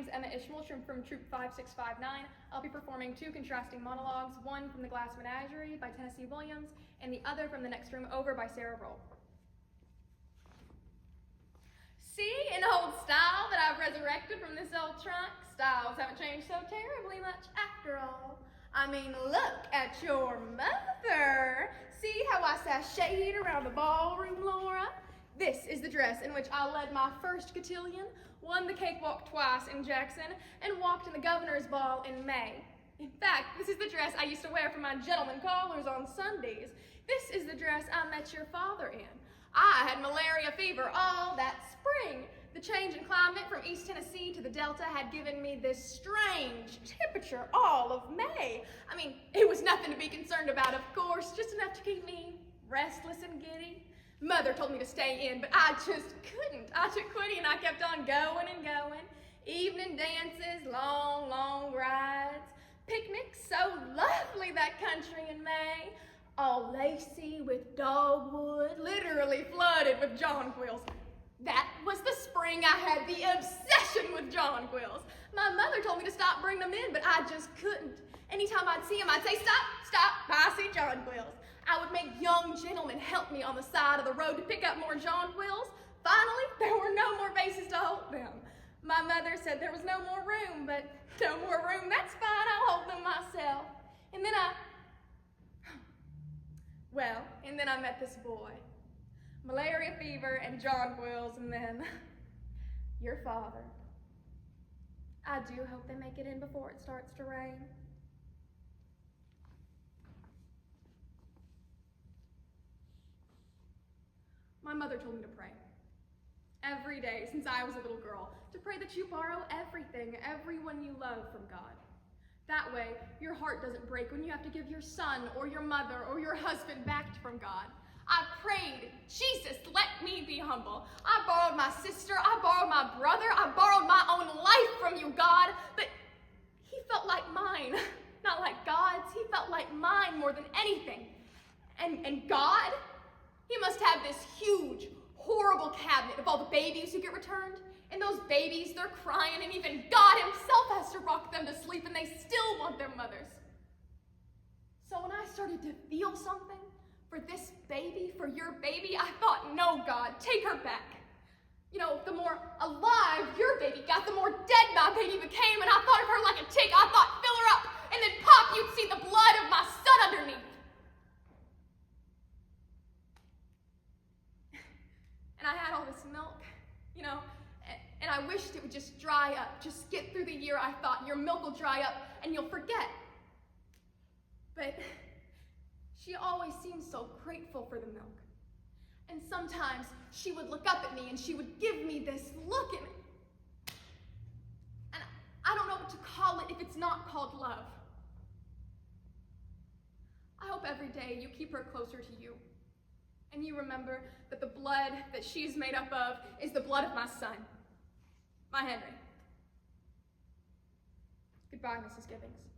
name's Emma Ishmael from Troop 5659. I'll be performing two contrasting monologues, one from The Glass Menagerie by Tennessee Williams, and the other from The Next Room Over by Sarah Roll. See, an old style that I've resurrected from this old trunk. Styles haven't changed so terribly much after all. I mean, look at your mother. See how I sashayed around the ballroom, Laura? This is the dress in which I led my first cotillion, won the cakewalk twice in Jackson, and walked in the governor's ball in May. In fact, this is the dress I used to wear for my gentlemen callers on Sundays. This is the dress I met your father in. I had malaria fever all that spring. The change in climate from East Tennessee to the Delta had given me this strange temperature all of May. I mean, it was nothing to be concerned about, of course, just enough to keep me restless and giddy. Mother told me to stay in, but I just couldn't. I took quitting and I kept on going and going. Evening dances, long, long rides, picnics, so lovely that country in May. All lacy with dogwood, literally flooded with jonquils. That was the spring I had the obsession with jonquils. My mother told me to stop bringing them in, but I just couldn't. Anytime I'd see them, I'd say, stop, stop, I see jonquils. I would make young gentlemen help me on the side of the road to pick up more jonquils. Finally, there were no more vases to hold them. My mother said there was no more room, but no more room, that's fine, I'll hold them myself. And then I met this boy. Malaria fever and jonquils, and then your father. I do hope they make it in before it starts to rain. My mother told me to pray every day since I was a little girl, to pray that you borrow everything, everyone you love from God. That way, your heart doesn't break when you have to give your son or your mother or your husband back from God. I prayed, Jesus, let me be humble. I borrowed my sister, I borrowed my brother, I borrowed my own life from you, God, but he felt like mine, not like God's. He felt like mine more than anything. And God, he must have this huge, horrible cabinet of all the babies who get returned. And those babies, they're crying, and even God himself has to rock them to sleep, and they still want their mothers. So when I started to feel something for this baby, for your baby, I thought, no, God, take her back. You know, the more alive your baby got, the more dead my baby became, and I thought of her like a tick. I thought, fill her up, and then pop, you'd see the blood of my son underneath. And I had all this milk, you know, and I wished it would just dry up. Just get through the year, I thought. Your milk will dry up and you'll forget. But she always seemed so grateful for the milk. And sometimes she would look up at me and she would give me this look at me. And I don't know what to call it if it's not called love. I hope every day you keep her closer to you. And you remember that the blood that she's made up of is the blood of my son, my Henry. Goodbye, Mrs. Gibbons.